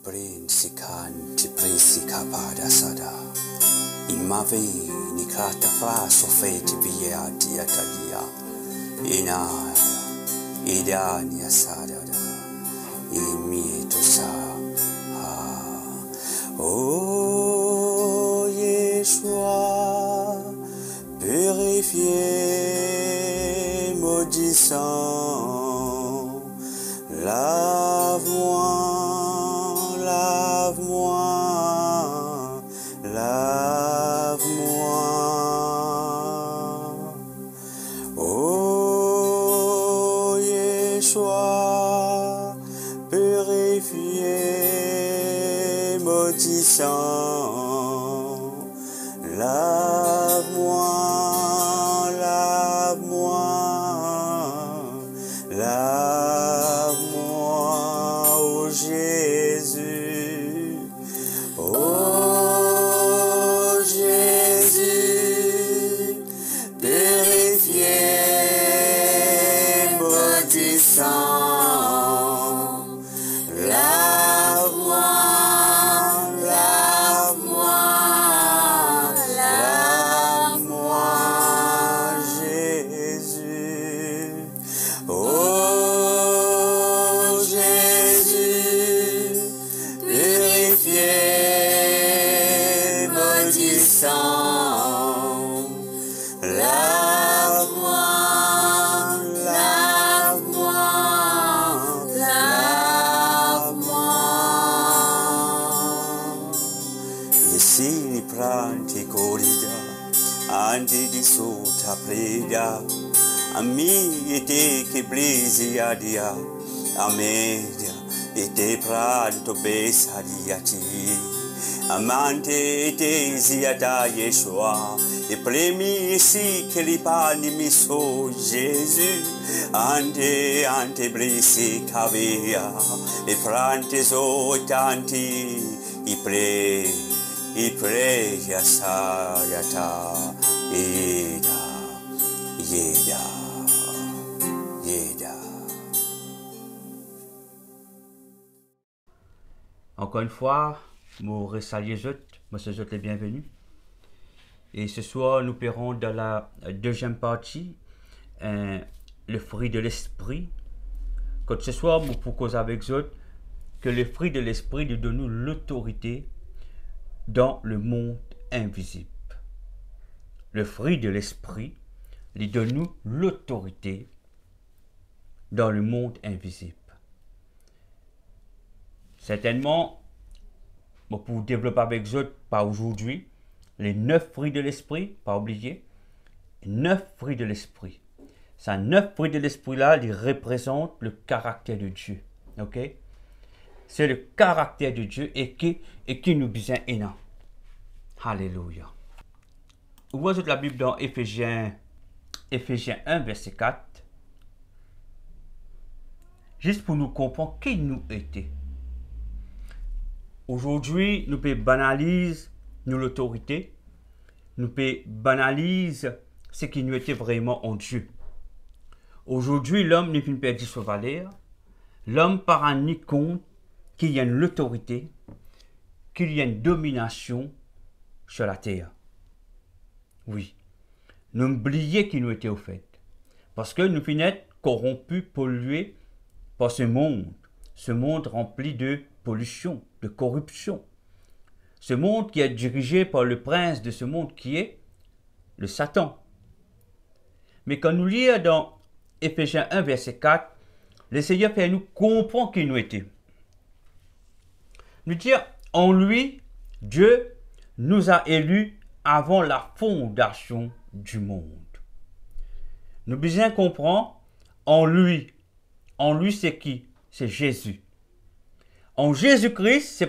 Brin sikan ti prisika pada sada. Imave ni krata fra sofeti via dia tadia. Ina idania sada da. Imieto sa. Oh Yeshua, purifié, maudissant, lave-moi, lave-moi, lave-moi. Oh Yeshua, purifié, maudissant, lave-moi, lave-moi, lave-moi, oh Jésus, oh Jésus, purifié, maudissant, lave-moi, lave-moi, lave-moi, Jésus, oh Jésus, purifié, maudissant, lave-moi, lave-moi, lave-moi. Yesini pranti corida, anti di sota preda, ami ete che blisi adia, amedia, ete pranto besadiati, amante ete ziada Yeshua, e premi si che li pani mi so Gesù, ante blisi cavia, e prante so tanti, i pre yasayata, yeda. Encore une fois, je salue les bienvenus. Et ce soir, nous paierons dans la deuxième partie le fruit de l'esprit. Quand ce soir, nous proposons avec eux que le fruit de l'esprit nous donne l'autorité dans le monde invisible. Le fruit de l'esprit lui donne l'autorité dans le monde invisible. Certainement, pour développer avec eux, pas aujourd'hui, les 9 fruits de l'esprit, pas oublier, 9 fruits de l'esprit. Ces 9 fruits de l'esprit-là, ils représentent le caractère de Dieu. Ok? C'est le caractère de Dieu et qui nous besoin énorme. Alléluia. Ouvrez la Bible dans Éphésiens 1, verset 4. Juste pour nous comprendre qui nous était. Aujourd'hui, nous pouvons banaliser l'autorité. Nous pouvons banaliser ce qui nous était vraiment en Dieu. Aujourd'hui, l'homme n'est plus perdu sa valeur. L'homme par un ni compte qu'il y a une autorité, qu'il y a une domination sur la terre. Oui. N'oubliez qui nous était au fait. Parce que nous finissons corrompus, pollués par ce monde rempli de pollution, de corruption. Ce monde qui est dirigé par le prince de ce monde qui est le Satan. Mais quand nous lisons dans Éphésiens 1, verset 4, le Seigneur fait nous comprendre qui nous était. Nous dit, en lui, Dieu nous a élus avant la fondation du monde. Nous besoin comprendre en lui. En lui, c'est qui? C'est Jésus. En Jésus-Christ,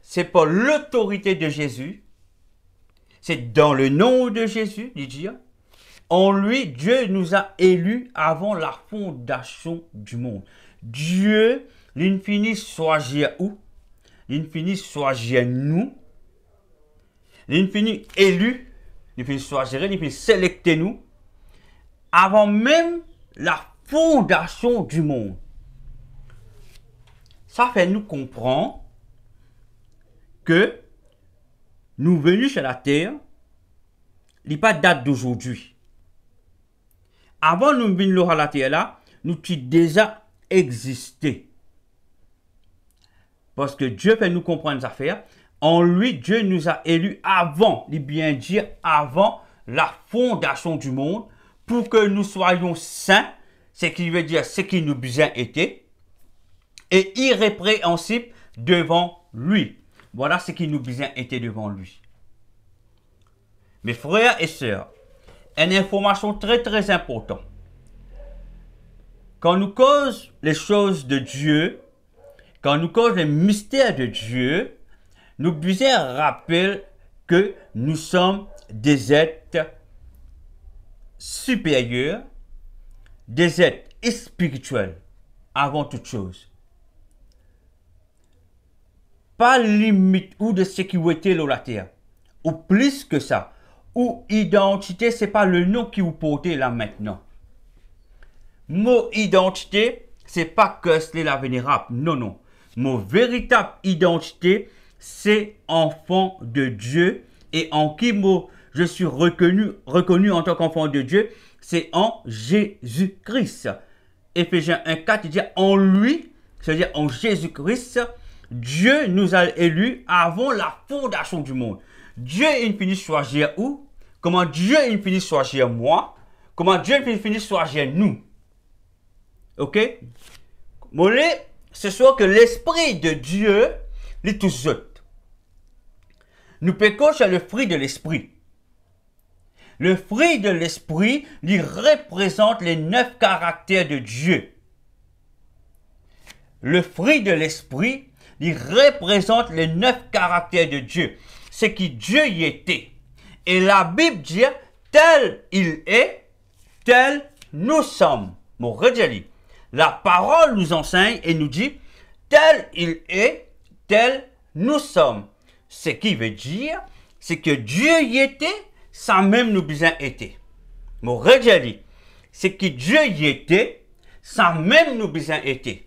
c'est pas l'autorité de Jésus. C'est dans le nom de Jésus, dit Dieu. En lui, Dieu nous a élus avant la fondation du monde. Dieu, l'infini, choisit où? L'infini choisit nous. L'infini élu, l'infini choisit, l'infini sélecté nous. Avant même la fondation du monde. Ça fait nous comprendre que nous venus sur la terre, il n'y a pas de date d'aujourd'hui. Avant nous venir à la terre là, nous avons déjà existé. Parce que Dieu fait nous comprendre les affaires. En lui, Dieu nous a élus avant, il bien dire avant la fondation du monde, pour que nous soyons saints, ce qui veut dire ce qui nous bien été, et irrépréhensibles devant lui. Voilà ce qui nous bien été devant lui. Mes frères et sœurs, une information très importante. Quand nous causons les choses de Dieu, quand nous causons les mystères de Dieu, nous devons rappeler que nous sommes des êtres supérieurs, des êtres spirituels avant toute chose. Pas limite ou de sécurité sur la terre, ou plus que ça, ou identité, ce n'est pas le nom qui vous portez là maintenant. Mot identité, ce n'est pas que c'est la vénérable, non. Mon véritable identité, c'est enfant de Dieu, et en qui je suis reconnu en tant qu'enfant de Dieu, c'est en Jésus-Christ. Éphésiens 1,4, il dit en lui, c'est-à-dire en Jésus-Christ, Dieu nous a élus avant la fondation du monde. Dieu il finit choisir où? Comment Dieu il finit choisir moi? Comment Dieu il finit choisir nous? Ok? Mollet, ce soit que l'esprit de Dieu, les tous autres. Nous péchons sur le fruit de l'esprit. Le fruit de l'esprit, il représente les 9 caractères de Dieu. Le fruit de l'esprit, il représente les 9 caractères de Dieu. Ce qui Dieu y était. Et la Bible dit, tel il est, tel nous sommes. Mon redis, la parole nous enseigne et nous dit, tel il est, tel nous sommes. Ce qui veut dire, c'est que Dieu y était, sans même nous besoin été. Mon redis, c'est que Dieu y était, sans même nous besoin été.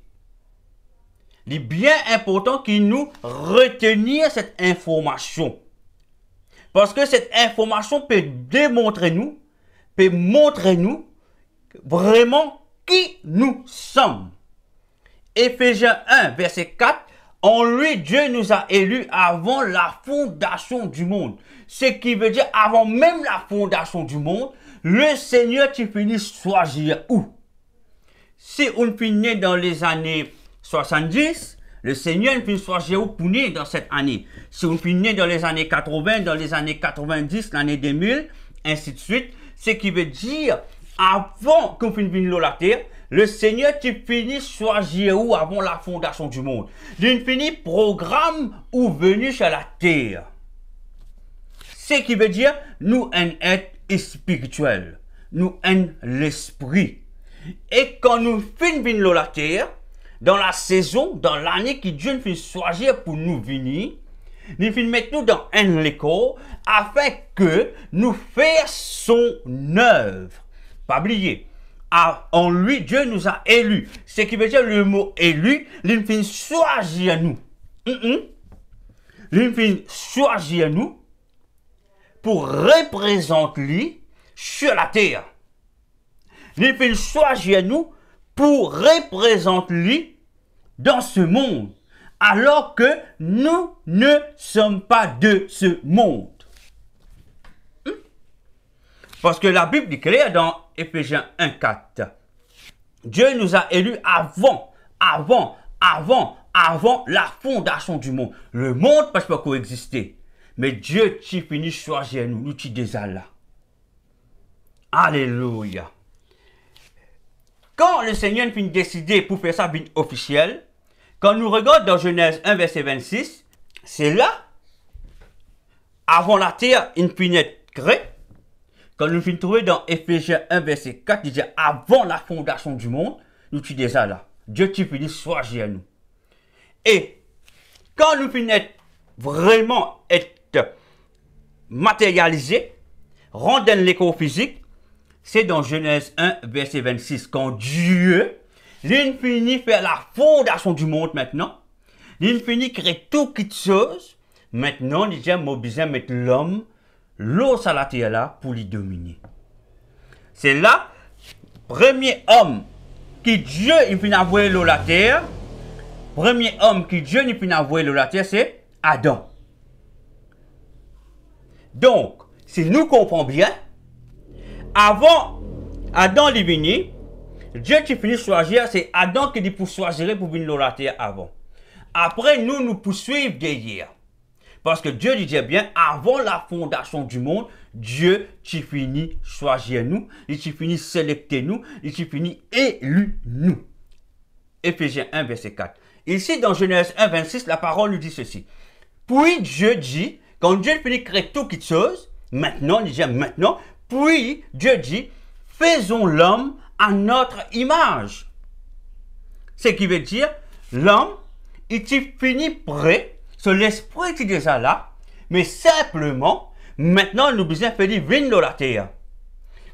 Il est bien important qu'il nous retenir cette information. Parce que cette information peut démontrer nous, peut montrer nous vraiment qui nous sommes. Éphésiens 1, verset 4, en lui, Dieu nous a élus avant la fondation du monde. Ce qui veut dire, avant même la fondation du monde, le Seigneur tu finis choisir où? Si on finit dans les années 70, le Seigneur finit choisir où pour naître dans cette année. Si on finit dans les années 80, dans les années 90, l'année 2000, ainsi de suite, ce qui veut dire, avant qu'on finisse venir la terre, le Seigneur tu finis choisir où avant la fondation du monde. Il finit programme ou venu sur la terre. Ce qui veut dire, nous un être spirituel, nous un l'esprit. Et quand nous finissons venir la terre, dans la saison, dans l'année que Dieu nous fait choisir pour nous venir, nous finissons mettre nous dans un école afin que nous fassions son œuvre. Pas oublier. En lui, Dieu nous a élus. Ce qui veut dire le mot élu, il finit choisir nous. Il finit choisir nous pour représenter lui sur la terre. Il finit choisir nous pour représenter lui dans ce monde. Alors que nous ne sommes pas de ce monde. Parce que la Bible dit clair dans Éphésiens 1,4. Dieu nous a élus avant la fondation du monde. Le monde ne peut pas coexister. Mais Dieu qui finit choisir nous, nous qui déjà là. Alléluia. Quand le Seigneur finit décider pour faire ça officiel, quand nous regardons dans Genèse 1, verset 26, c'est là, avant la terre, il finit créée. Quand nous finissons trouver dans Éphésiens 1, verset 4, il dit avant la fondation du monde, nous sommes déjà là. Dieu qui finit choisir nous. Et quand nous finissons vraiment être matérialisés, rendre dans l'école physique, c'est dans Genèse 1, verset 26, quand Dieu, il finit faire la fondation du monde maintenant, il finit créer toute chose, maintenant, il dit, moi, besoin de mettre l'homme, l'os à la terre là, pour lui dominer. C'est là, premier homme qui Dieu, il finit envoyer l'eau la terre, premier homme qui Dieu, il finit envoyer l'eau la terre, c'est Adam. Donc, si nous comprenons bien, avant Adam il venu, Dieu qui finit choisir, c'est Adam qui dit pour choisir pour venir la terre avant. Après, nous poursuivons derrière. Parce que Dieu dit bien, avant la fondation du monde, Dieu qui finit choisir nous, il qui finit sélecter nous, il qui finit élu nous. Éphésiens 1, verset 4. Ici, dans Genèse 1, 26, la parole nous dit ceci. Puis Dieu dit, quand Dieu finit créer toute chose, maintenant, il dit maintenant, puis Dieu dit, faisons l'homme à notre image. Ce qui veut dire, l'homme, il finit prêt, sur l'esprit qui est déjà là, mais simplement, maintenant, nous besoin faire venir dans la terre.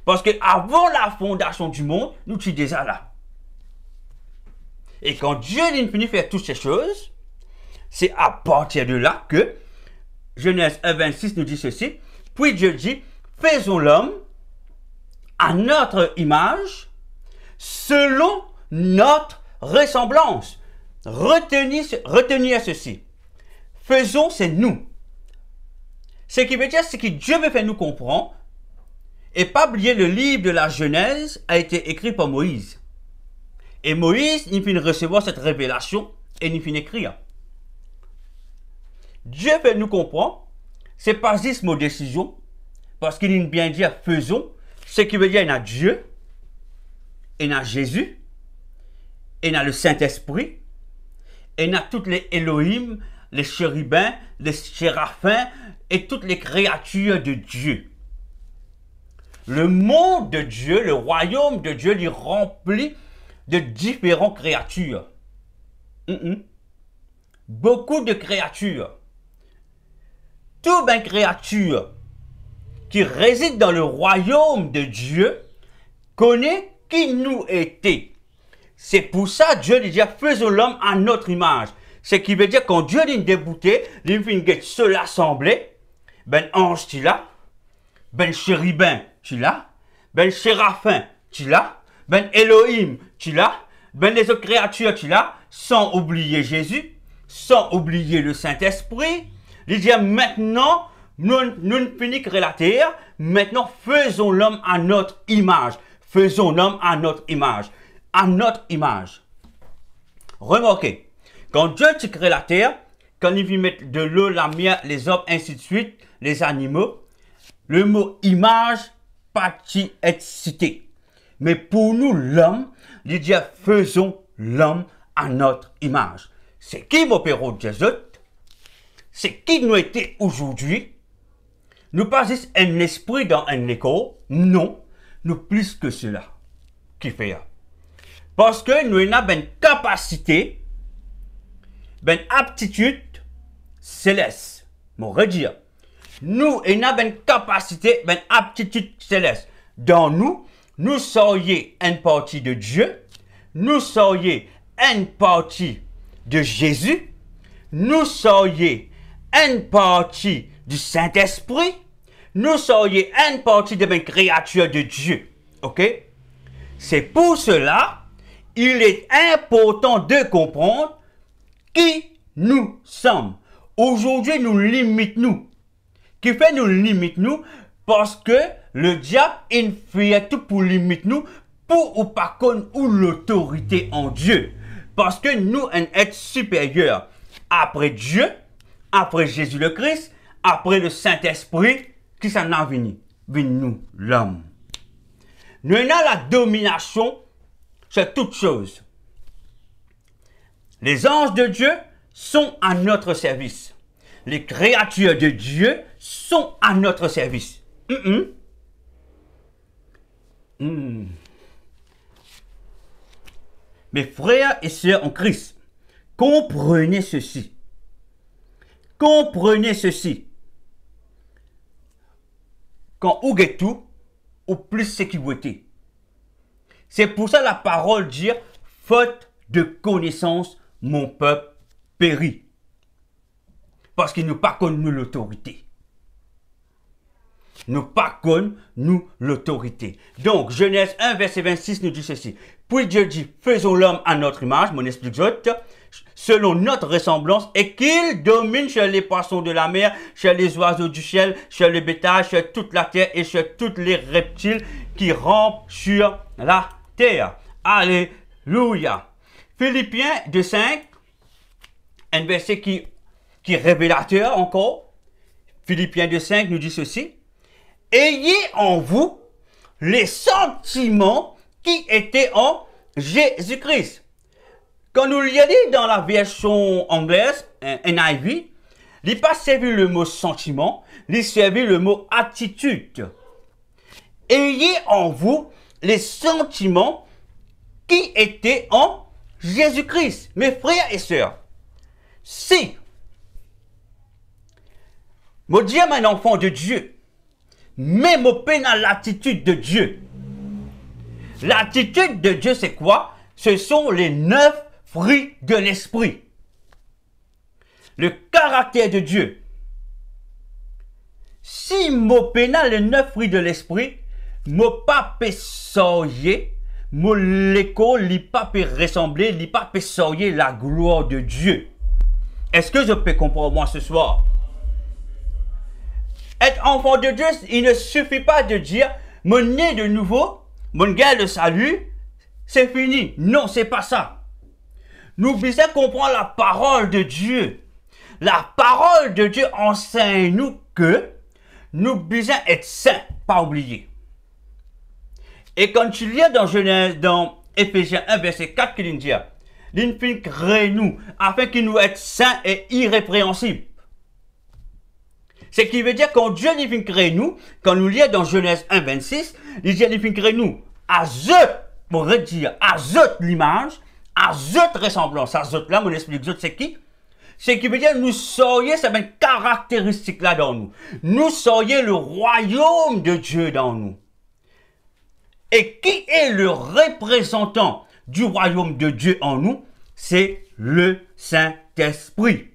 Parce que avant la fondation du monde, nous sommes déjà là. Et quand Dieu finit faire toutes ces choses, c'est à partir de là que Genèse 1, 26 nous dit ceci. Puis Dieu dit, faisons l'homme à notre image, selon notre ressemblance. Retenez ceci. Faisons, c'est nous. Ce qui veut dire, c'est que Dieu veut faire nous comprendre. Et pas oublier, le livre de la Genèse a été écrit par Moïse. Et Moïse, il finit recevoir cette révélation et il finit écrire. Dieu veut nous comprendre. C'est pas juste nos décisions. Parce qu'il vient bien dire faisons. Ce qui veut dire, il y a Dieu, il y a Jésus, il y a le Saint-Esprit, il y a toutes les Elohim, les chérubins, les séraphins et toutes les créatures de Dieu. Le monde de Dieu, le royaume de Dieu, il est rempli de différentes créatures. Beaucoup de créatures. Toutes les créatures qui résident dans le royaume de Dieu connaît qui nous était. C'est pour ça que Dieu dit faisons l'homme à notre image. Ce qui veut dire quand Dieu dit débouté, il vient se l'assembler, ben ange tu là, ben chérubin tu là, ben séraphin tu là, ben Elohim tu là, ben les autres créatures tu là, sans oublier Jésus, sans oublier le Saint-Esprit. Il dit maintenant, nous finissons la terre, maintenant faisons l'homme à notre image. Faisons l'homme à notre image. À notre image. Remarquez, quand Dieu crée la terre, quand il veut mettre de l'eau, la mer, les hommes, ainsi de suite, les animaux, le mot image, pas qui est cité. Mais pour nous, l'homme, il dit faisons l'homme à notre image. C'est qui mon père de Jésus? C'est qui nous était aujourd'hui? Nous pas juste un esprit dans un écho, non, nous plus que cela qui fait. Parce que nous avons une capacité, une aptitude céleste. Mon redire, nous avons une capacité, une aptitude céleste. Dans nous, nous serions une partie de Dieu, nous serions une partie de Jésus, nous serions une partie du Saint-Esprit, nous serions une partie de la créature de Dieu. Ok? C'est pour cela, il est important de comprendre qui nous sommes. Aujourd'hui, nous limitons nous. Qui fait nous limite nous? Parce que le diable, il fait tout pour limiter nous, pour ou pas connaître l'autorité en Dieu. Parce que nous, un être supérieur après Dieu, après Jésus le Christ, après le Saint-Esprit, qui s'en a venu? Nous, l'homme. Nous avons la domination sur toutes choses. Les anges de Dieu sont à notre service. Les créatures de Dieu sont à notre service. Mes frères et sœurs en Christ, comprenez ceci. Comprenez ceci. Quand vous êtes tout, ou plus sécurité. C'est pour ça la parole dit, faute de connaissance, mon peuple périt. Parce qu'il nous pas connu l'autorité. Nous pas connu nous l'autorité. Donc, Genèse 1, verset 26 nous dit ceci. Puis Dieu dit, faisons l'homme à notre image, mon explique autres, selon notre ressemblance, et qu'il domine sur les poissons de la mer, sur les oiseaux du ciel, sur le bétail, sur toute la terre et sur tous les reptiles qui rampent sur la terre. Alléluia. Philippiens 2,5, un verset qui est révélateur encore. Philippiens 2,5 nous dit ceci. Ayez en vous les sentiments qui étaient en Jésus-Christ. Quand nous lisons dans la version anglaise, NIV, il n'a pas servi le mot sentiment, il servi le mot attitude. Ayez en vous les sentiments qui étaient en Jésus-Christ. Mes frères et sœurs, si moi dis un enfant de Dieu, même au peine à l'attitude de Dieu. L'attitude de Dieu, c'est quoi? Ce sont les 9 fruits de l'esprit. Le caractère de Dieu. Si mon pénal les 9 fruits de l'esprit, mon pas peut soyer, mon l'école, li pas peut ressembler, li pas peut soyer la gloire de Dieu. Est-ce que je peux comprendre moi ce soir? Être enfant de Dieu, il ne suffit pas de dire, mon né de nouveau, mon gars le salut, c'est fini. Non, c'est pas ça. Nous devons comprendre la parole de Dieu. La parole de Dieu enseigne-nous que nous devons être saints, pas oublier. Et quand tu lis dans Éphésiens 1, verset 4, qu'il dit, l'Infini crée nous, afin qu'il nous être saints et irrépréhensibles. Ce qui veut dire quand Dieu nous crée nous, quand nous lisons dans Genèse 1, 26, il dit qu'il crée nous à l'image, à ressemblance. À là, mon explique c'est qui? Ce qui veut dire nous soyons cette même caractéristique là dans nous. Nous soyons le royaume de Dieu dans nous. Et qui est le représentant du royaume de Dieu en nous? C'est le Saint-Esprit.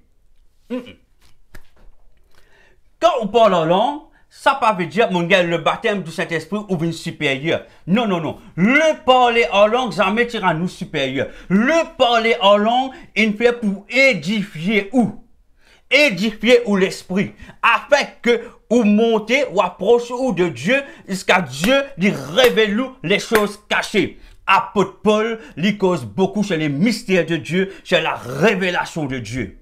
Quand on parle en langue, ça ne veut pas dire, mon gars, le baptême du Saint-Esprit ou une supérieure. Non, non, non. Le parler en langue, ça met à nous supérieur. Le parler en langue, il fait pour édifier où? Édifier où l'esprit. Afin que ou monter ou approcher ou de Dieu, jusqu'à Dieu lui révèle les choses cachées. Apôtre Paul, lui cause beaucoup sur les mystères de Dieu, sur la révélation de Dieu.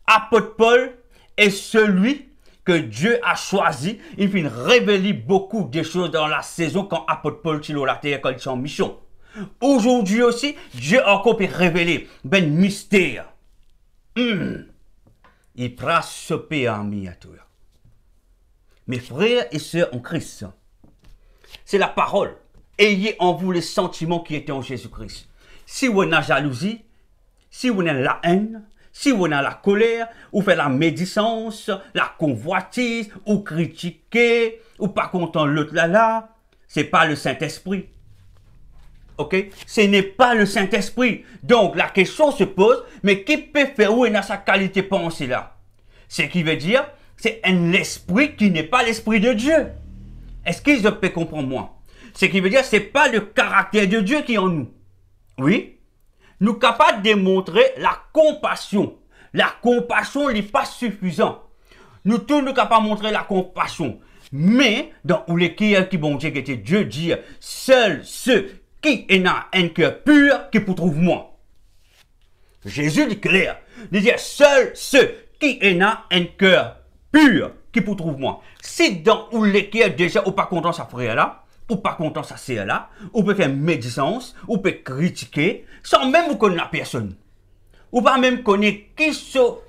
Apôtre Paul est celui que Dieu a choisi, il vient révéler beaucoup de choses dans la saison quand apôtre Paul tire la terre quand il est en mission. Aujourd'hui aussi, Dieu a encore pu révéler ben mystère. Il prend ce pays en miniature. Mes frères et sœurs en Christ, c'est la parole. Ayez en vous les sentiments qui étaient en Jésus-Christ. Si vous avez la jalousie, si vous avez la haine, si vous avez la colère, ou fait la médisance, la convoitise, ou critiquer, ou pas content l'autre là, c'est pas le Saint-Esprit. Ok? Ce n'est pas le Saint-Esprit. Donc la question se pose, mais qui peut faire où est sa qualité pensée là? Ce qui veut dire, c'est un esprit qui n'est pas l'esprit de Dieu. Est-ce que je peux comprendre moi? Ce qui veut dire, c'est pas le caractère de Dieu qui est en nous. Oui? Nous sommes capables de démontrer la compassion. La compassion n'est pas suffisante. Nous tous nous sommes capables de montrer la compassion. Mais, dans les cœurs qui bon Dieu, Dieu dit, seuls ceux qui ont un cœur pur qui pour trouver moi. Jésus dit clair. Il dit, seuls ceux qui ont un cœur pur qui pour trouver moi. Si dans les cœurs déjà, ou pas content sa frère là, ou pas content sa sœur là, ou peut faire médisance, ou peut critiquer, sans même vous connaître la personne. Ou pas même connaître qui sont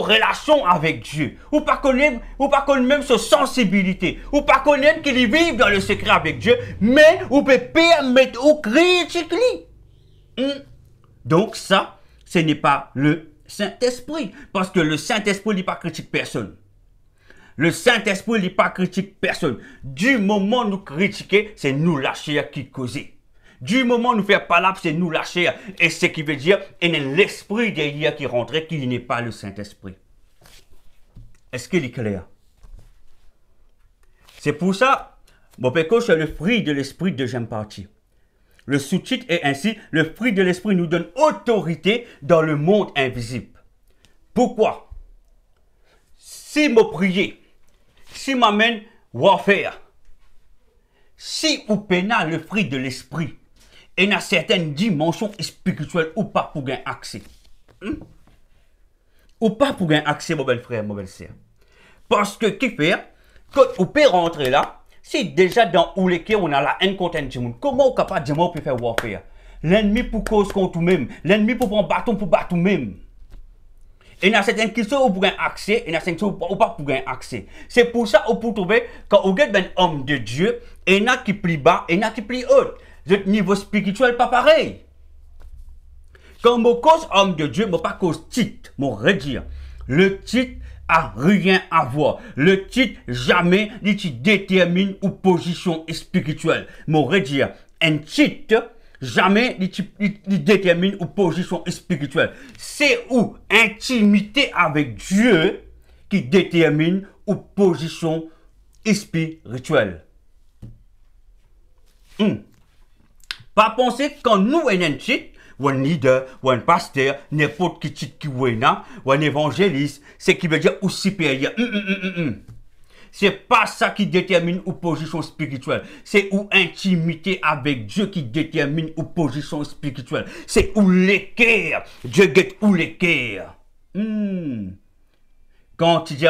relation avec Dieu. Ou pas connaître même sa sensibilité. Ou pas connaître qu'il vit dans le secret avec Dieu, mais ou peut permettre ou critiquer. Donc ça, ce n'est pas le Saint-Esprit. Parce que le Saint-Esprit n'est pas critique personne. Le Saint-Esprit n'est pas critique personne. Du moment où nous critiquons, c'est nous la chair qui cause. Du moment où nous faisons palabre, c'est nous la chair. Et ce qui veut dire, il y a l'esprit derrière qui rentre, qui n'est pas le Saint-Esprit. Est-ce qu'il est clair? C'est pour ça, mon péco, c'est le fruit de l'esprit, deuxième partie. Le sous-titre est ainsi, le fruit de l'esprit nous donne autorité dans le monde invisible. Pourquoi? Si me prier, si m'amène warfare, si ou pénal le fruit de l'esprit, et dans certaines dimensions spirituelles ou pas pour gagner accès. Ou pas pour gagner accès, mon bel frère, mon belle sœur. Parce que, qui fait, quand on peut rentrer là, si déjà dans où les on a la haine contre un monde, comment on est capable de dire, on peut faire warfare? L'ennemi pour cause contre nous-mêmes, l'ennemi pour prendre bâton pour battre nous-mêmes. Et dans certaines questions, on peut gagner accès, et dans certaines questions, on pas pour gagner accès. C'est pour ça qu'on peut trouver, quand on regarde un homme de Dieu, il y en a qui plie bas, et il y en a qui plie haut. Le niveau spirituel pas pareil. Quand je cause homme de Dieu, je ne pas cause titre, je redire. Le titre a rien à voir. Le titre jamais il détermine une position spirituelle. Je redire. Un titre jamais il détermine une position spirituelle. C'est où intimité avec Dieu qui détermine une position spirituelle. Pas penser quand nous on un titre, ou un leader, ou un pasteur, n'importe qui titre qui ou un évangéliste, c'est qui veut dire ou supérieur. C'est pas ça qui détermine une position spirituelle. C'est une intimité avec Dieu qui détermine une position spirituelle. C'est où l'équerre. Dieu guette où l'équerre. Quand tu dis,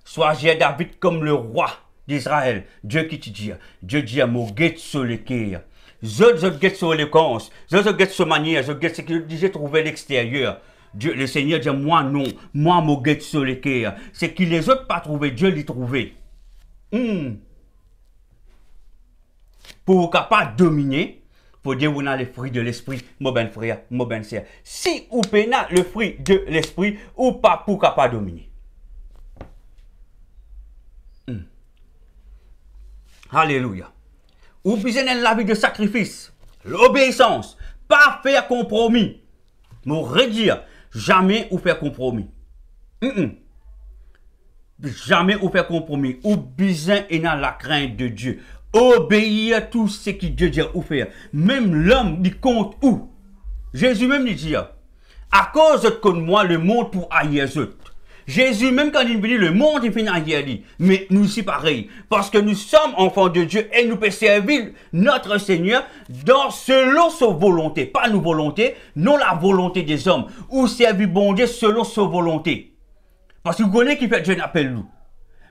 sois David comme le roi d'Israël, Dieu qui te dit, Dieu dit, mon guette sur l'équerre. Je guette sur les cons, je guette sur manière, je guette ce que j'ai trouvé à l'extérieur. Dieu, le Seigneur dit, moi non, moi mon guette sur l'équerre. C'est que les autres pas trouvé, Dieu l'a trouvé. Pour capable dominer, il faut dire qu'on a les fruits de l'esprit, mon ben frère, mon ben sœur. Si ou pénal le fruit de l'esprit, ou pas pour capable dominer. Alléluia. Ou besoin de la vie de sacrifice, l'obéissance, pas faire compromis. Me redire, jamais ou faire compromis. Jamais ou faire compromis. Ou besoin et dans la crainte de Dieu. Obéir à tout ce que Dieu dit ou faire. Même l'homme, il compte où? Jésus même dit, à cause de moi, le monde pour haïr les autres. Jésus, même quand il dit le monde, il finit haïr lui. Mais nous aussi pareil. Parce que nous sommes enfants de Dieu et nous pouvons servir notre Seigneur selon sa volonté. Pas nos volontés, non la volonté des hommes. Ou servir bon Dieu selon sa volonté. Parce que vous connaissez qui fait Dieu n'appelle nous.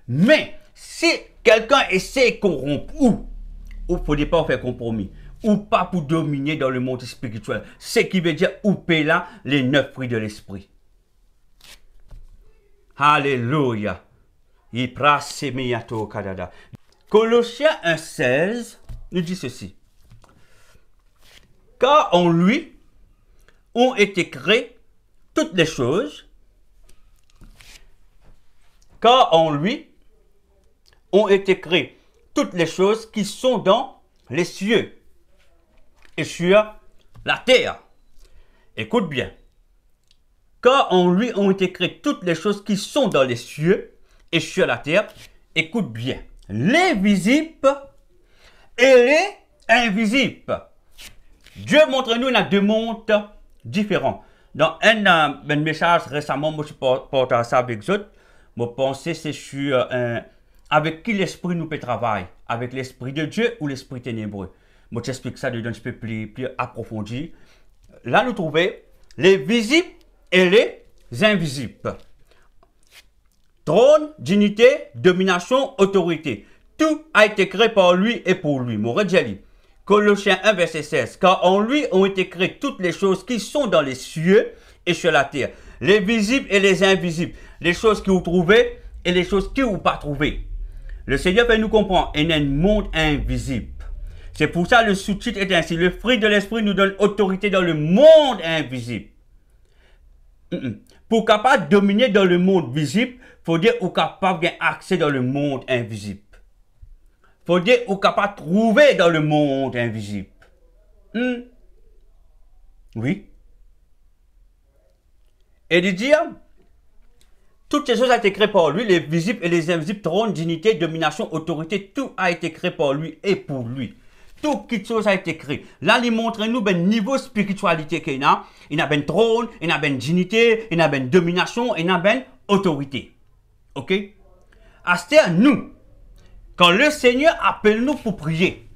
Mais si quelqu'un essaie de corrompre ou il ne faut pas faire compromis. Ou pas pour dominer dans le monde spirituel. Ce qui veut dire ou payer là les 9 fruits de l'esprit. Alléluia. Colossiens 1,16 nous dit ceci. Car en lui ont été créées toutes les choses. Car en lui ont été créées toutes les choses qui sont dans les cieux et sur la terre. Écoute bien. Car en lui ont été créées toutes les choses qui sont dans les cieux et sur la terre. Écoute bien. Les visibles et les invisibles. Dieu montre-nous dans deux mondes différents. Dans un message récemment, je porte ça avec vous. Mon pensée, c'est sur avec qui l'esprit nous peut travailler. Avec l'esprit de Dieu ou l'esprit ténébreux. Je t'explique ça d'un peu plus approfondi. Là, nous trouvons les visibles et les invisibles. Trône, dignité, domination, autorité. Tout a été créé par lui et pour lui. Moredjali. Colossiens 1, verset 16. Car en lui ont été créées toutes les choses qui sont dans les cieux et sur la terre. Les visibles et les invisibles. Les choses que vous trouvez et les choses que vous pas trouvez. Le Seigneur fait nous comprendre. Il y a un monde invisible. C'est pour ça le sous-titre est ainsi. Le fruit de l'esprit nous donne autorité dans le monde invisible. Pour capable de dominer dans le monde visible, il faut dire qu'on est capable d'avoir accès dans le monde invisible. Il faut dire qu'on est capable de trouver dans le monde invisible. Oui. Et de dire, Toutes ces choses ont été créées par lui, les visibles et les invisibles, trône, dignité, domination, autorité, tout a été créé par lui et pour lui. Toute chose a été créée. Là, il montre nous ben niveau spiritualité qu'il y a. Il y a ben trône, il y a ben dignité, il y a ben domination, il y a ben autorité. Ok? À ce temps, nous, quand le Seigneur appelle nous pour prier,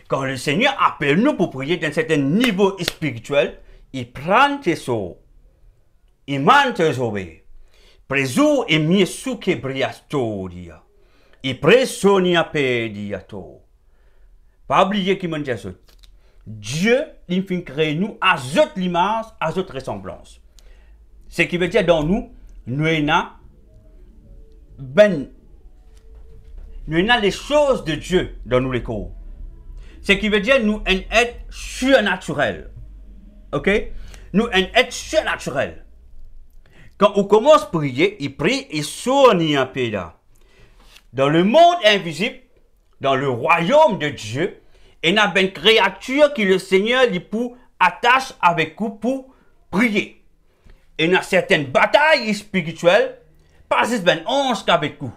quand le Seigneur appelle nous pour prier d'un certain niveau spirituel, il prend tes sauts, il mante tes obéis. Preso e mie su che briastoria. I presonia pediato. Pas oublier qui m'a dit ça. Dieu, il fait créer nous à notre image, à notre ressemblance. Ce qui veut dire dans nous, nous avons les choses de Dieu dans nous les corps. Ce qui veut dire nous un être surnaturel. Ok? Nous un être surnaturel. Quand on commence à prier, il prie et sonne un peu là. Dans le monde invisible, dans le royaume de Dieu, il y a une créature qui le Seigneur lui pour attache avec vous pour prier. Il y a certaines batailles spirituelles, pas juste ben ange qu'avec vous.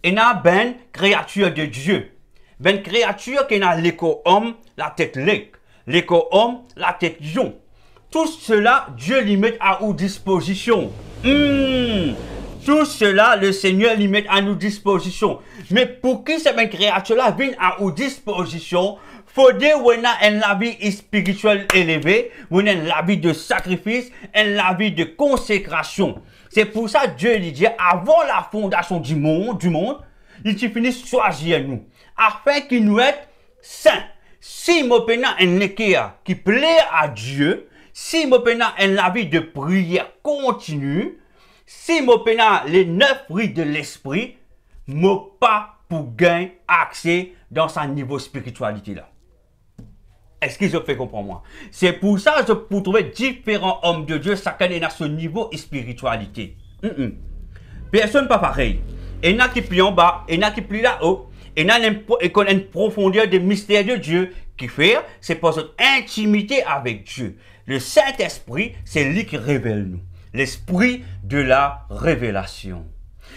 Il y a une créature de Dieu. Une créature qui a l'éco-homme, la tête lèque. L'éco-homme, la tête lion. Tout cela, Dieu lui met à nos dispositions. Tout cela, le Seigneur lui met à nos dispositions. Mais pour que cette créature-là vienne à nos dispositions, il faut dire qu'on a une vie spirituelle élevée, on a une vie de sacrifice, une vie de consécration. C'est pour ça que Dieu lui dit, avant la fondation du monde, il finit de choisir nous, afin qu'il nous être saints. Si nous avons un équerre qui plaît à Dieu, si nous avons une vie de prière continue, si nous avons les 9 fruits de l'esprit, nous pas pour gagner accès dans ce niveau de spiritualité là. Est-ce qu'ils ont fait comprendre moi? C'est pour ça que je peux trouver différents hommes de Dieu, chacun est à ce niveau de spiritualité. Personne pas pareil. Il y en a qui plient en bas, il y en a qui plient là-haut. Il y en a qui connaissent une profondeur des mystères de Dieu qui fait, c'est pour cette intimité avec Dieu. Le Saint-Esprit, c'est lui qui révèle nous. L'esprit de la révélation.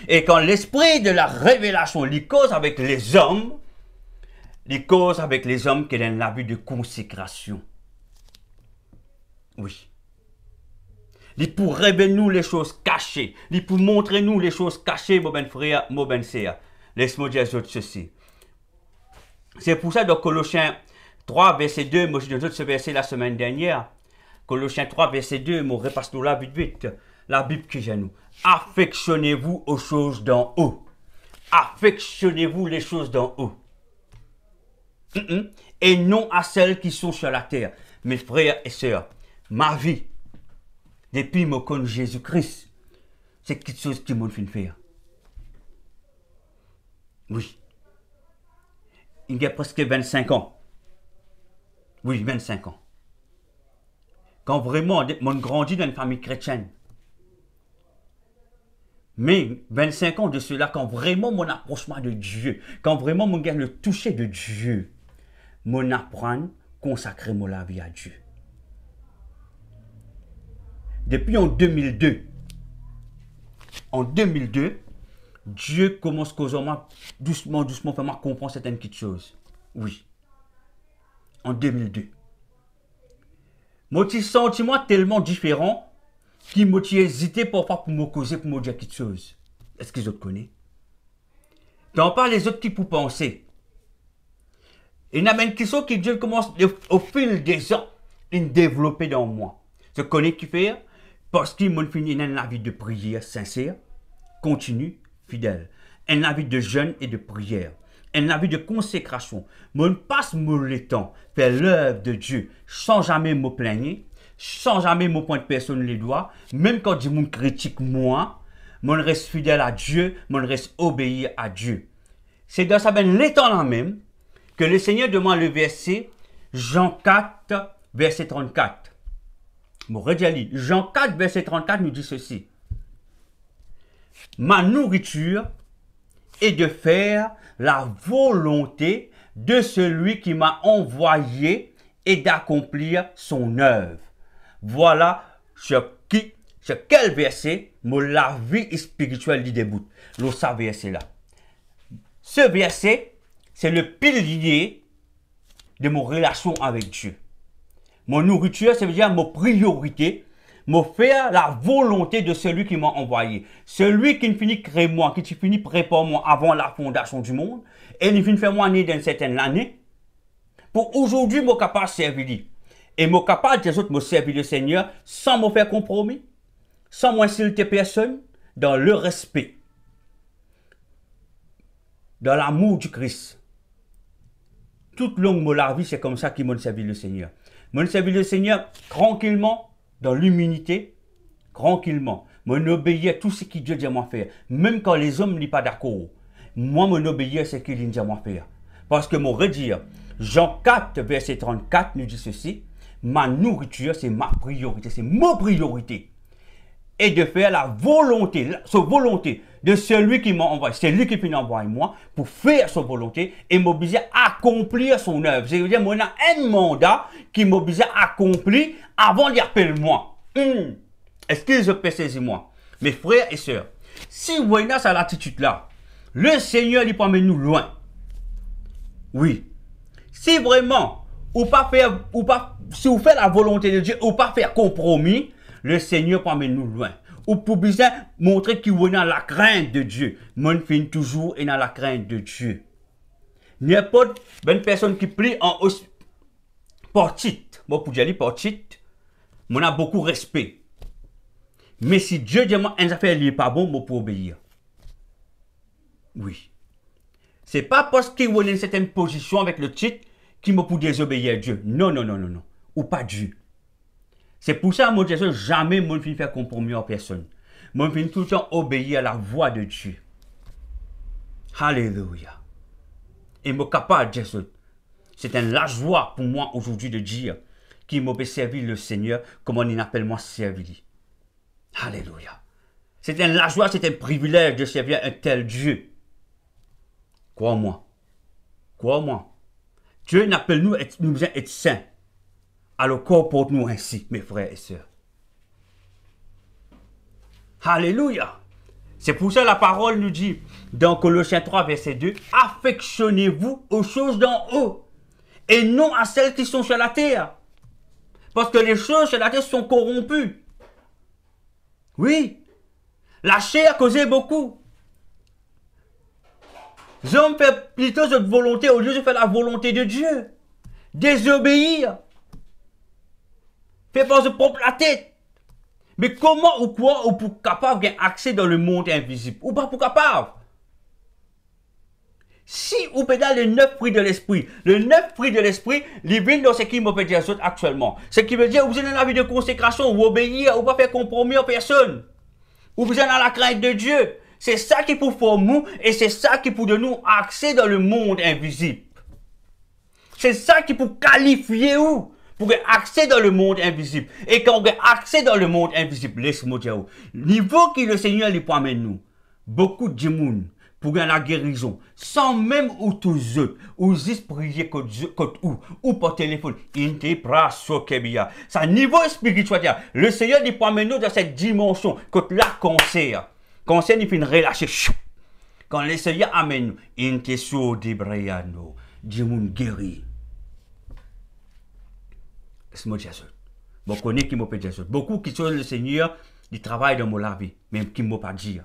Et quand l'esprit de la révélation lui cause avec les hommes, il cause avec les hommes qui ont la vie de consécration. Oui. Il pour révéler nous les choses cachées. Il pour montrer nous les choses cachées, mon ben frère, mon ben sœur. Laisse-moi dire ceci. C'est pour ça dans Colossiens 3, verset 2, moi j'ai donné ce verset la semaine dernière. Colossiens 3, verset 2, moi repasse nous là vite. La Bible que j'ai nous. Affectionnez-vous aux choses d'en haut. Affectionnez-vous les choses d'en haut. Et non à celles qui sont sur la terre. Mes frères et sœurs, ma vie, depuis que je connais Jésus-Christ, c'est quelque chose qui m'a fait faire. Oui. Il y a presque 25 ans. Oui, 25 ans. Quand vraiment, on grandit dans une famille chrétienne. Mais 25 ans de cela, quand vraiment mon approchement de Dieu, quand vraiment mon gagne le toucher de Dieu, mon apprendre, consacrer mon la vie à Dieu. Depuis en 2002, Dieu commence causément, doucement, faire comprendre certaines petites choses. Oui. En 2002. Mon petit sentiment tellement différent qui m'a hésité parfois pour me causer, pour me dire quelque chose. Est-ce que les autres connaissent? T'en parles les autres qui pour penser. Il y a une question qui Dieu commence au fil des ans à développer dans moi. Je connais qui fait parce qu'il m'a fini dans la vie de prière sincère, continue, fidèle. Un vie de jeûne et de prière. Un vie de consécration. Mon passe le temps faire l'œuvre de Dieu sans jamais me plaigner, sans jamais me pointer personne les doigts, même quand je me critique moi, je reste fidèle à Dieu, je reste obéir à Dieu. C'est dans ça ben l'étant là même que le Seigneur demande le verset Jean 4, verset 34. Bon, redis Jean 4, verset 34 nous dit ceci. Ma nourriture est de faire la volonté de celui qui m'a envoyé et d'accomplir son œuvre. Voilà ce qui c'est quel verset, la vie spirituelle du début. Le ça verset là. Ce verset, c'est le pilier de mon relation avec Dieu. Mon nourriture, ça veut dire mon priorité, me faire la volonté de celui qui m'a envoyé. Celui qui finit créer moi, qui finit préparer moi avant la fondation du monde, et il finit faire moi né dans une certaine année, pour aujourd'hui, je suis capable de servir. Et je suis capable des autres me servir le Seigneur sans me faire compromis, sans m'insulter personne, dans le respect, dans l'amour du Christ. Toute longue de la vie, c'est comme ça qu'il m'a servi le Seigneur. Je servi le Seigneur tranquillement, dans l'humilité, tranquillement. Je obéis à tout ce que Dieu dit à moi faire. Même quand les hommes ne sont pas d'accord. Moi, je obéis à ce qu'il dit à moi faire. Parce que mon redire, Jean 4, verset 34, nous dit ceci. Ma nourriture, c'est ma priorité, c'est ma priorité. Et de faire la volonté de celui qui m'a envoyé. C'est lui qui m'a envoyé moi pour faire sa volonté et m'obliger à accomplir son œuvre. C'est-à-dire, moi, j'ai un mandat qui m'oblige à accomplir avant d'y appeler moi. Est-ce que je peux saisir moi? Mes frères et sœurs, si vous voyez cette attitude-là, le Seigneur, il peut amener nous loin. Oui. Si vraiment, si vous faites la volonté de Dieu, ou pas faire compromis, le Seigneur peut amener nous loin. Ou pour bien montrer qu'il est dans la crainte de Dieu. Mon fin toujours est dans la crainte de Dieu. N'importe une personne qui prie en portite, moi pour dire portite, on a beaucoup de respect. Mais si Dieu dit moi une affaire n'est pas bon, moi pour obéir. Oui. C'est pas parce qu'il est dans une certaine position avec le titre qu'il me pour désobéir à Dieu. Non, non, non, non, non. Ou pas Dieu. C'est pour ça, mon Dieu, jamais je ne vais faire compromis à personne. Je vais tout le temps obéir à la voix de Dieu. Alléluia. Et je suis capable de dire ça. C'est la joie pour moi aujourd'hui de dire qu'il m'a servi le Seigneur comme on appelle moi servir. Alléluia. C'est la joie, c'est un privilège de servir un tel Dieu. Crois-moi. Crois-moi. Dieu n'appelle nous être saints. Alors comporte-nous ainsi, mes frères et sœurs. Alléluia. C'est pour ça que la parole nous dit dans Colossiens 3, verset 2, affectionnez-vous aux choses d'en haut et non à celles qui sont sur la terre. Parce que les choses sur la terre sont corrompues. Oui. La chair causait beaucoup. Les hommes font plutôt cette volonté au lieu de faire la volonté de Dieu. Désobéir. Faire se pomper la tête. Mais comment ou quoi ou pour capable d'avoir accès dans le monde invisible? Ou pas pour capable? Si vous pédale les 9 fruits de l'esprit, le 9 fruits de l'esprit, les vignes dans ce qui me peut dire actuellement. Ce qui veut dire, vous êtes dans la vie de consécration, vous obéir, ou pas faire compromis à personne. Ou vous êtes dans la crainte de Dieu. C'est ça qui pour former nous, et c'est ça qui pour donner nous accès dans le monde invisible. C'est ça qui pour qualifier vous. Pour accès dans le monde invisible. Et quand on a accès dans le monde invisible, laisse-moi dire, niveau que le Seigneur lui promène nous, beaucoup de gens pour gagner la guérison, sans même ou tous eux, ou juste prier ou par téléphone, ça niveau spirituel, le Seigneur lui promène nous dans cette dimension, quand la cancer, il fait une relâcher, quand le Seigneur amène nous, il te sauve des brayano, Dieu guéri. Je connais qui m'a pas dit ça. Beaucoup qui sont le Seigneur, ils travaillent dans mon vie, même qui ne m'ont pas dit.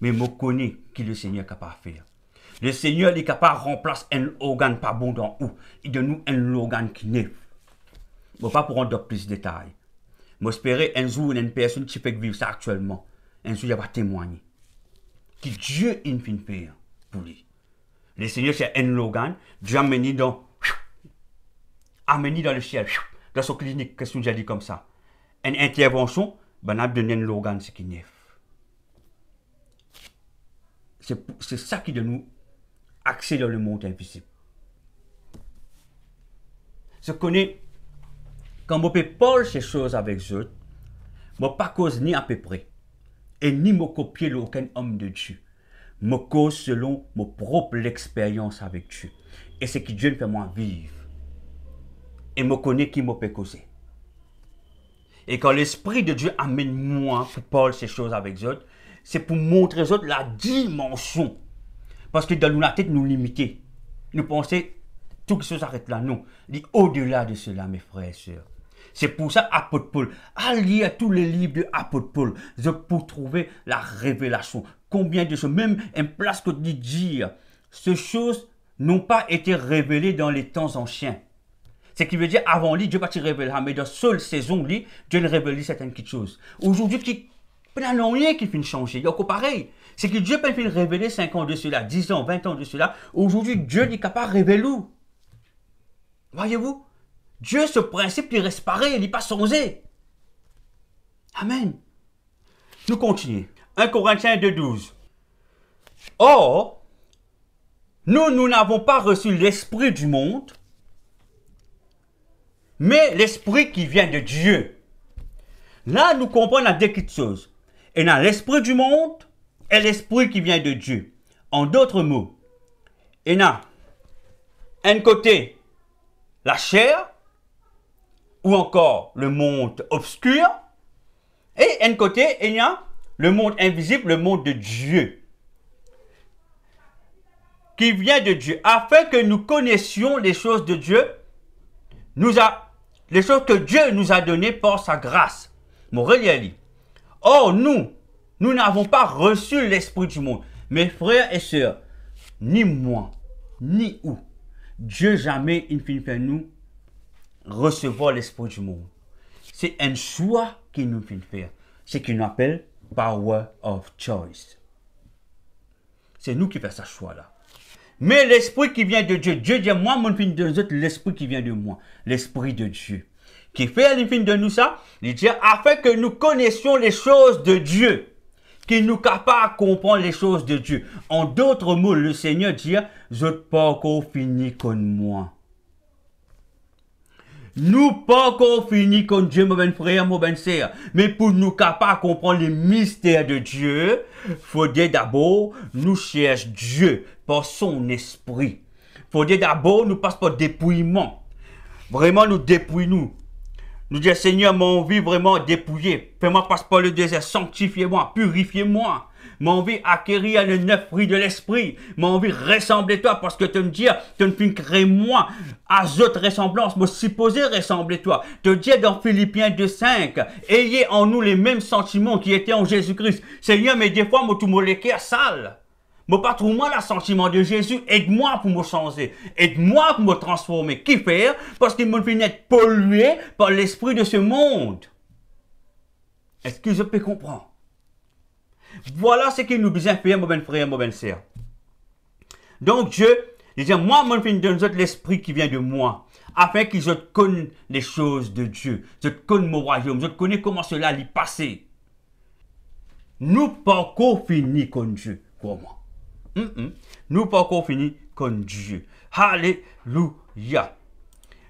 Mais je connais qui le Seigneur est capable de faire. Le Seigneur est capable de remplacer un organe pas bon dans où. Il donne nous un organe qui n'est. Je ne vais pas pour rendre plus de détails. J'espère un jour une personne qui fait vivre ça actuellement. Un jour il va témoigner. Que Dieu est fin faire pour lui. Le Seigneur c'est un organe. Dieu a mené dans le ciel, dans son clinique, qu'est-ce que j'ai dit comme ça? Une intervention, ben, on a donné l'organe, ce qui n'est. C'est ça qui donne nous accès dans le monde invisible. Je connais, quand je peux parler ces choses avec eux, je ne pas cause ni à peu près, et ni me copier aucun homme de Dieu. Je cause selon mon propre expérience avec Dieu. Et ce que Dieu fait moi vivre. Et me connaît qui me peut causer. Et quand l'Esprit de Dieu amène moi pour parler ces choses avec eux, c'est pour montrer aux autres la dimension. Parce que dans la tête, nous limiter. Nous pensons, tout ce qui s'arrête là, non. Il dit au-delà de cela, mes frères et sœurs. C'est pour ça, apôtre Paul, à lire tous les livres de apôtre Paul, pour trouver la révélation. Combien de choses, même une place que dit dire, ces choses n'ont pas été révélées dans les temps anciens. Ce qui veut dire, avant lui, Dieu n'a pas révélé, mais dans seule saison, lui, Dieu ne révèle certaines petites choses. Aujourd'hui, il n'y a rien qui finit de changer. Il y a encore pareil. C'est que Dieu peut finir de révéler 5 ans de cela, 10 ans, 20 ans de cela. Aujourd'hui, Dieu n'est capable de révéler où. Voyez-vous? Dieu, ce principe, il reste pareil, il n'est pas changé. Amen. Nous continuons. 1 Corinthiens 2,12. Or, nous n'avons pas reçu l'esprit du monde, mais l'esprit qui vient de Dieu. Là, nous comprenons deux petites choses. Il y a l'esprit du monde et l'esprit qui vient de Dieu. En d'autres mots, il y a un côté la chair, ou encore le monde obscur, et un côté, il y a le monde invisible, le monde de Dieu, qui vient de Dieu, afin que nous connaissions les choses de Dieu, les choses que Dieu nous a données par sa grâce. Morel. Or, nous n'avons pas reçu l'esprit du monde. Mes frères et sœurs, ni moi, ni vous, Dieu jamais il finit par nous recevoir l'esprit du monde. C'est un choix qu'il nous fait faire. C'est ce qu'on appelle power of choice. C'est nous qui faisons ce choix-là. Mais l'esprit qui vient de Dieu, Dieu dit, moi, mon fin de nous, l'esprit qui vient de moi, l'esprit de Dieu. Qui fait le fin de nous ça, il dit, afin que nous connaissions les choses de Dieu, qu'il nous capable de comprendre les choses de Dieu. En d'autres mots, le Seigneur dit, je n'ai pas encore fini comme moi. Nous pas encore fini comme Dieu, mon ben frère, mon ben sœur. Mais pour nous capables de comprendre les mystères de Dieu, il faudrait d'abord nous chercher Dieu par son esprit. Il faudrait d'abord nous passer par dépouillement. Vraiment nous dépouiller nous. Nous dire Seigneur, mon vie vraiment dépouillée. Fais-moi passer par le désert, sanctifiez-moi, purifiez-moi. Mon vie acquérir le neuf fruit de l'esprit. Mon vie ressembler toi parce que tu me dis, tu ne finis créer moi à d'autres ressemblances, me supposer ressembler toi. Te dire dans Philippiens 2,5, ayez en nous les mêmes sentiments qui étaient en Jésus-Christ. Seigneur, mais des fois, moi tout mon cœur sale. Moi pas trop moi le sentiment de Jésus, aide-moi pour me changer, aide-moi pour me transformer. Qui faire? Parce qu'il me finit être pollué par l'esprit de ce monde. Est-ce que je peux comprendre? Voilà ce qu'il nous besoin faire, mon ben frère, mon ben sœur. Donc Dieu, il dit, moi, mon fin donne l'esprit qui vient de moi, afin que je connaisse les choses de Dieu, je connais mon royaume, je connais comment cela lui passer. Nous pas encore fini comme Dieu, pour moi. Nous pas encore fini comme Dieu. Alléluia.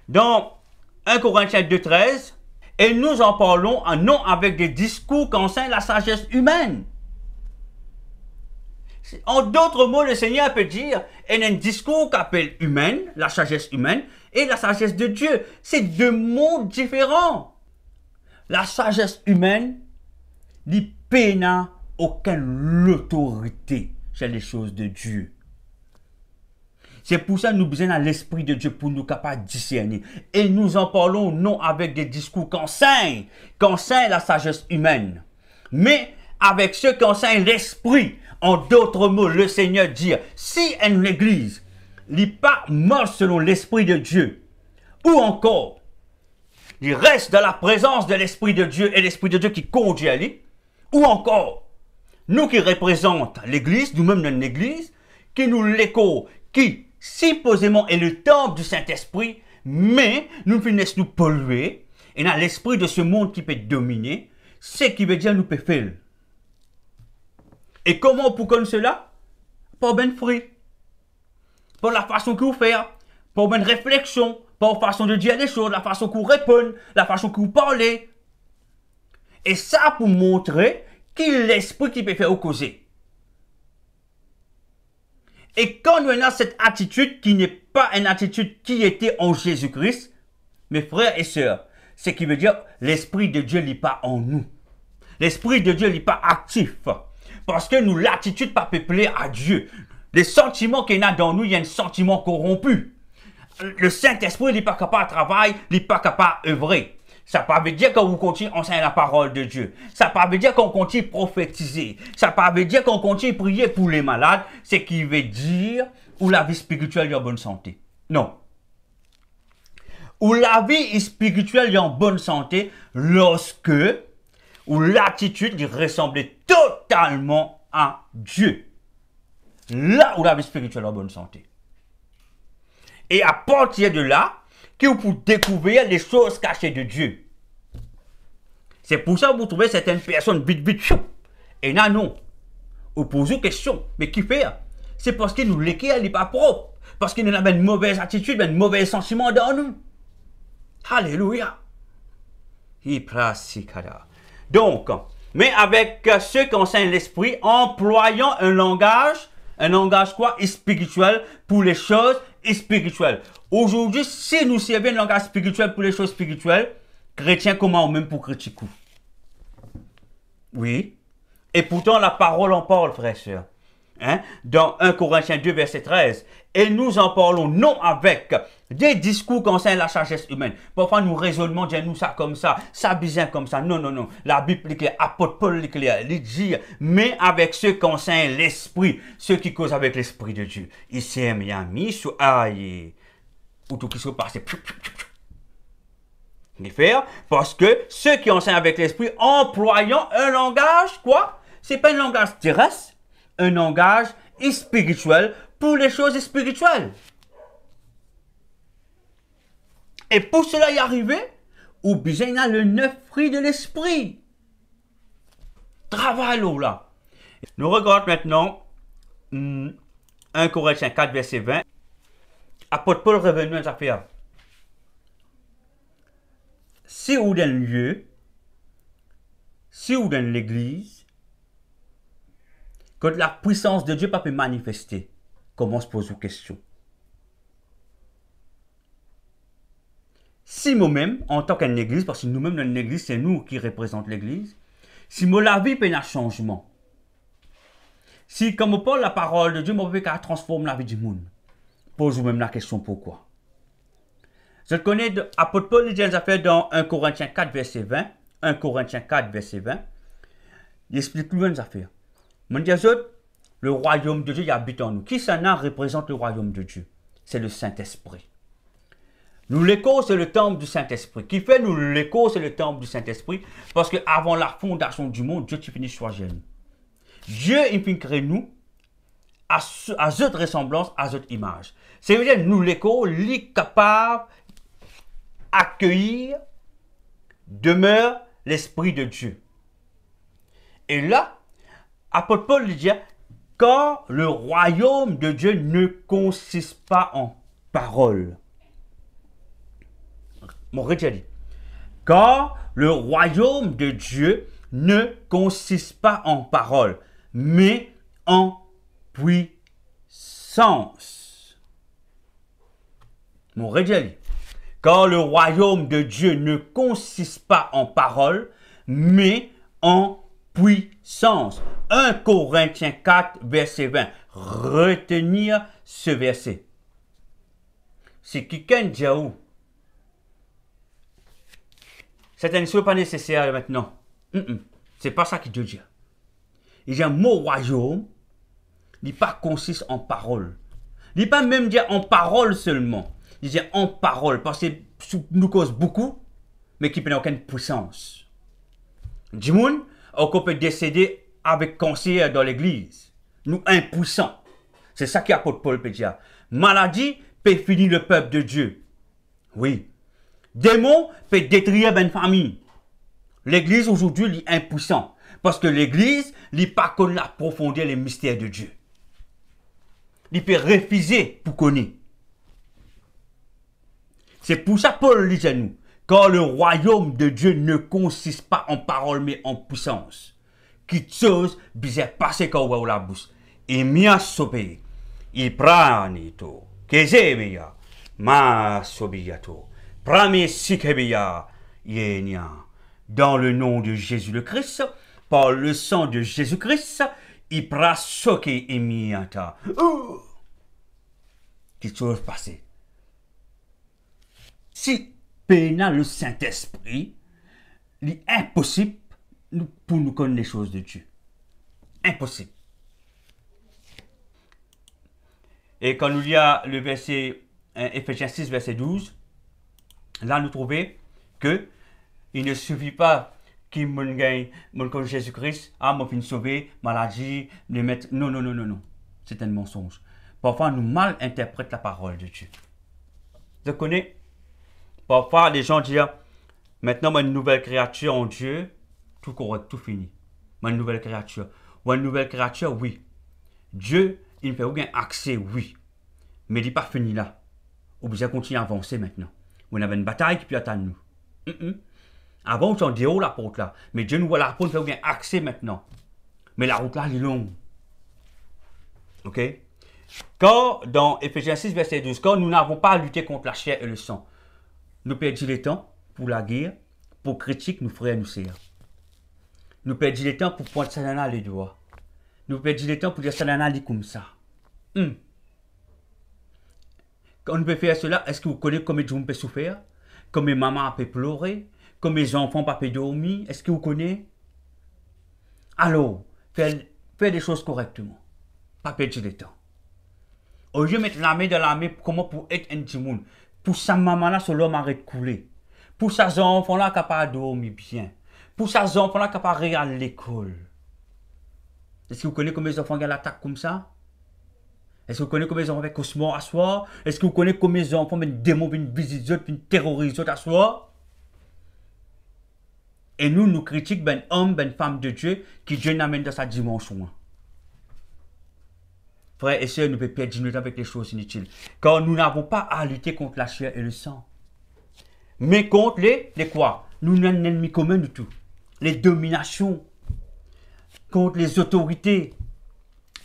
Dans 1 Corinthiens 2,13, et nous en parlons non avec des discours qu'enseigne la sagesse humaine. En d'autres mots, le Seigneur peut dire, il y a un discours qu'appelle humaine, la sagesse humaine, et la sagesse de Dieu. C'est deux mondes différents. La sagesse humaine n'a aucune autorité sur les choses de Dieu. C'est pour ça que nous besoin de l'Esprit de Dieu pour nous capables de discerner. Et nous en parlons non avec des discours qu'enseigne la sagesse humaine, mais avec ceux qui enseignent l'Esprit. En d'autres mots, le Seigneur dit, si une église n'est pas morte selon l'Esprit de Dieu, ou encore, il reste dans la présence de l'Esprit de Dieu et l'Esprit de Dieu qui conduit à lui, ou encore, nous qui représentons l'église, nous-mêmes dans l'église, qui nous l'écho, qui supposément est le temple du Saint-Esprit, mais nous finissons nous polluer, et dans l'esprit de ce monde qui peut dominer, ce qui veut dire nous peut faire. Et comment pour connaître cela? Par ben fruit. Par la façon que vous faites, par ben réflexion, par la façon de dire les choses, la façon que vous répondez, la façon que vous parlez. Et ça pour montrer qu'il est l'esprit qui peut faire causer. Et quand nous avons cette attitude qui n'est pas une attitude qui était en Jésus-Christ, mes frères et sœurs, ce qui veut dire l'Esprit de Dieu n'est pas en nous. L'Esprit de Dieu n'est pas actif. Parce que nous, l'attitude pas peuplée à Dieu. Les sentiments qu'il y a dans nous, il y a un sentiment corrompu. Le Saint-Esprit n'est pas capable de travailler, il n'est pas capable d'œuvrer. Ça ne veut dire qu'on vous continue à enseigner la parole de Dieu. Ça ne veut dire qu'on continue à prophétiser. Ça ne veut dire qu'on continue à prier pour les malades. Ce qui veut dire où la vie spirituelle est en bonne santé. Non. Où la vie spirituelle est en bonne santé lorsque où l'attitude ressemblait totalement à Dieu. Là où la vie spirituelle est en bonne santé. Et à partir de là, que vous pouvez découvrir les choses cachées de Dieu. C'est pour ça que vous trouvez certaines personnes vite, et là non. Vous posez une question, mais qui fait? C'est parce que nous, l'équerre n'est pas propre. Parce qu'il nous a une mauvaise attitude, un mauvais sentiment dans nous. Alléluia. Donc, mais avec ceux qui enseignent l'esprit, employant un langage quoi? Spirituel pour les choses spirituelles. Aujourd'hui, si nous servons un langage spirituel pour les choses spirituelles, chrétiens comment ou même pour critiquer? Oui. Et pourtant, la parole en parle, frères et sœurs. Hein? Dans 1 Corinthiens 2, verset 13. Et nous en parlons non avec des discours concernant la sagesse humaine. Parfois, nous raisonnons, disons nous ça comme ça bizarre comme ça. Non, non, non. La Bible est claire, apôtre Paul est clair, il dit, mais avec ceux qui concernent l'esprit, ceux qui causent avec l'esprit de Dieu. Ici, Miami, sur aïe, ou tout qui se passe. Parce que ceux qui enseignent avec l'esprit, employant un langage, quoi? C'est pas un langage terrestre, un langage spirituel pour les choses spirituelles. Et pour cela y arriver, ou bien il y a le 9 fruits de l'esprit. Travail là. Nous regardons maintenant 1 Corinthiens 4, verset 20. Apôtre Paul revenu à sa affaire. Si ou dans le lieu, si ou dans l'église, quand la puissance de Dieu peut manifester, comment se pose une question? Si moi-même, en tant qu'une église, parce que nous-mêmes, dans une église, c'est nous qui représentons l'église, si moi la vie peut y avoir un changement, si comme on parle la parole de Dieu, moi je peux transformer la vie du monde, pose vous-même la question pourquoi. Je connais l'apôtre Paul, il dit des affaires dans 1 Corinthiens 4, verset 20. 1 Corinthiens 4, verset 20. Il explique plus des affaires. Je dis le royaume de Dieu il habite en nous. Qui ça représente le royaume de Dieu? C'est le Saint-Esprit. Nous, l'écho, c'est le temple du Saint-Esprit. Qui fait nous, l'écho, c'est le temple du Saint-Esprit. Parce que avant la fondation du monde, Dieu, tu finis choisir nous. Dieu, il finit créer nous à cette ressemblance, à cette image. C'est-à-dire, nous, l'écho, il est capable d'accueillir, demeure l'Esprit de Dieu. Et là, apôtre Paul dit, quand le royaume de Dieu ne consiste pas en parole. Mon Dieu dit, quand le royaume de Dieu ne consiste pas en parole, mais en puissance. Mon Dieu dit, quand le royaume de Dieu ne consiste pas en parole, mais en puissance. 1 Corinthiens 4, verset 20. Retenir ce verset. C'est quelqu'un dit où? C'est une chose pas nécessaire maintenant. C'est pas ça qu'il Dieu dit. Il dit un mot royaume, il n'est pas consiste en parole. Il n'est pas même dire en parole seulement. Il dit en parole, parce que nous cause beaucoup, mais qui n'a aucune puissance. Du monde, on peut décéder avec cancer dans l'église. Nous impuissants. C'est ça qu'apôtre Paul peut dire. Maladie peut finir le peuple de Dieu. Oui. Démon peut détruire une famille. L'église aujourd'hui est impuissant. Parce que l'église n'est pas connaît la profondeur les mystères de Dieu. Il peut refuser pour connaître. C'est pour ça Paul dit à nous, quand le royaume de Dieu ne consiste pas en parole mais en puissance, qui chose bizarre passer quand on la bouche. Et mia sobe, il pranito, que zebia, ma sobiato, prami sikebia, Yénia. Dans le nom de Jésus le Christ, par le sang de Jésus-Christ, il prasoke emiata. Quelque chose passé. Si pénal le Saint-Esprit, il est impossible pour nous connaître les choses de Dieu. Impossible. Et quand nous lisons le verset Éphésiens 6, verset 12, là nous trouvons que il ne suffit pas qu'il me gagne, mon comme Jésus-Christ, m'a fait sauver, maladie, le mettre. Non, non, non, non, non. C'est un mensonge. Parfois, nous mal interprétons la parole de Dieu. Je connais. Parfois, les gens disent, maintenant, ma nouvelle créature en Dieu, tout correct, tout fini. Ma nouvelle créature. Ou une nouvelle créature, oui. Dieu, il me fait aucun accès, oui. Mais il n'est pas fini là. On besoin continuer à avancer maintenant. On avait une bataille qui peut attendre nous. Avant, on s'en déroule la porte là. Mais Dieu nous voit la porte, il fait aucun accès maintenant. Mais la route là, elle est longue. Ok? Quand, dans Éphésiens 6, verset 12, quand nous n'avons pas à lutter contre la chair et le sang, nous perdons le temps pour la guerre, pour critiquer nos frères et nos sœurs. Nous perdons le temps pour prendre ça dans les doigts. Nous perdons le temps pour dire ça dans les comme ça. Quand on peut faire cela, est-ce que vous connaissez comment Dieu peut souffrir? Comment maman peut pleurer? Comment les enfants peuvent dormir? Est-ce que vous connaissez? Alors, faire des choses correctement. Pas perdre le temps. Au lieu de mettre la main dans la main, comment pour être un petit monde? Pour sa maman-là, son homme arrête de couler. Pour ses enfants-là, capable de dormir bien. Pour ses enfants-là, capable de regarder l'école. Est-ce que vous connaissez comment les enfants gagnent l'attaque comme ça? Est-ce que vous connaissez comment les enfants font cauchemar à soir? Est-ce que vous connaissez comment les enfants viennent démons, viennent visiter, viennent terroriser à soir? Et nous critiquons ben homme, ben femme de Dieu qui Dieu n'amène dans sa dimension. Frères et sœurs, nous pouvons perdre du temps avec les choses inutiles. Car nous n'avons pas à lutter contre la chair et le sang. Mais contre les quoi? Nous n'avons un ennemi commun du tout. Les dominations. Contre les autorités.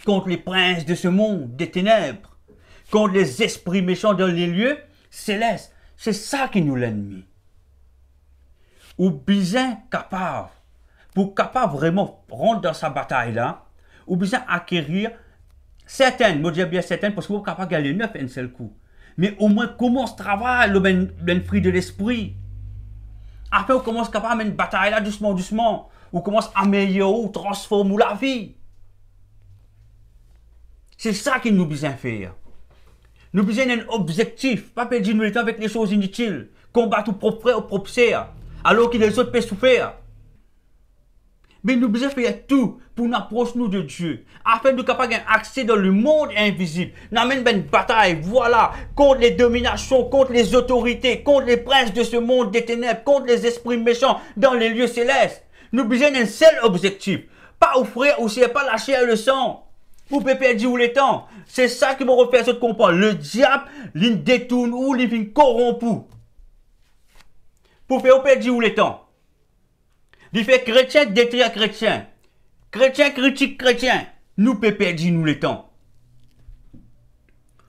Contre les princes de ce monde, des ténèbres. Contre les esprits méchants dans les lieux célestes. C'est ça qui nous l'ennemi. Ou bien capable, pour capable vraiment rentrer dans sa bataille là, ou bien acquérir certaines, moi je dis bien certaines, parce que vous êtes capable de gagner 9 un seul coup. Mais au moins commence travail, le fruit de l'esprit. Après, on commence capable de mener une bataille là doucement, doucement. On commence à améliorer ou transformer la vie. C'est ça qu'il nous besoin faire. Nous besoin d'un objectif, pas perdre le temps avec les choses inutiles. Combattre au propre frère, au propre sœur. Alors que les autres peuvent souffrir. Mais nous devons faire tout pour nous approcher de Dieu, afin de capable d'avoir accès dans le monde invisible. Nous amène une bataille, voilà, contre les dominations, contre les autorités, contre les princes de ce monde des ténèbres, contre les esprits méchants dans les lieux célestes. Nous besoin d'un seul objectif, pas offrir aussi, pas la chair et le sang. Vous pouvez perdre le temps. C'est ça qui me refait ce comprendre. Le diable, il détourne ou il corrompt. Pour faire perdre le temps. Il fait chrétien détruire chrétien. Chrétien critique chrétien. Nous pouvons perdre le temps.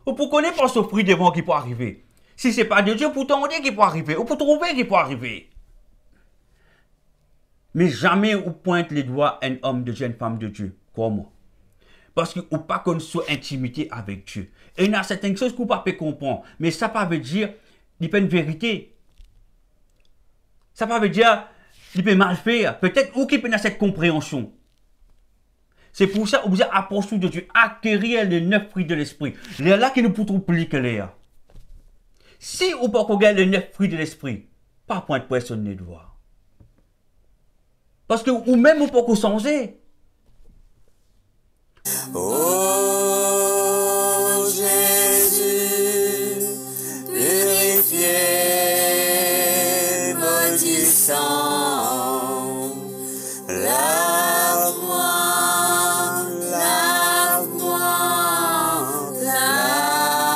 Ou pour connaître pas ce fruit devant qui peut arriver. Si ce n'est pas de Dieu, pour t'en dire qui peut arriver. Ou pour trouver qui peut arriver. Mais jamais on pointe les doigts à un homme de Dieu, une femme de Dieu. Comment? Parce qu'on ne peut pas qu'on soit intimité avec Dieu. Et il y a certaines choses qu'on ne peut pas comprendre. Mais ça ne veut pas dire qu'il n'y a pas une vérité. Ça ne veut pas dire qu'il peut mal faire. Peut-être ou qu'il peut avoir cette compréhension. C'est pour ça qu'on doit approcher de Dieu, acquérir les 9 fruits de l'esprit. Les là qui nous pouvons plus que les là. Si on peut gagner les 9 fruits de l'esprit, pas point de personne ne doit. Parce que ou même on peut qu'on changer. Oh Jésus, purifié, maudissant, lave-moi, lave-moi, lave-moi.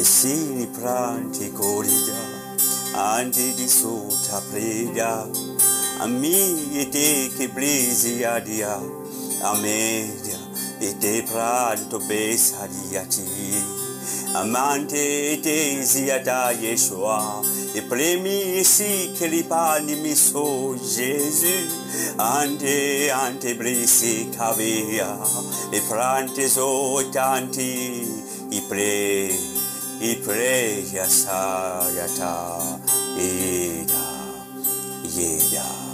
Ici ni pranti corrida, anti di sota prega. Ami ete che blesi a dia, a media, ete pranto besa diati. Amante desiata Yeshua, e premi si che li pani mi so Gesù, ante blisi cavia, e prante so tanti, i pre ya sayata, yeda.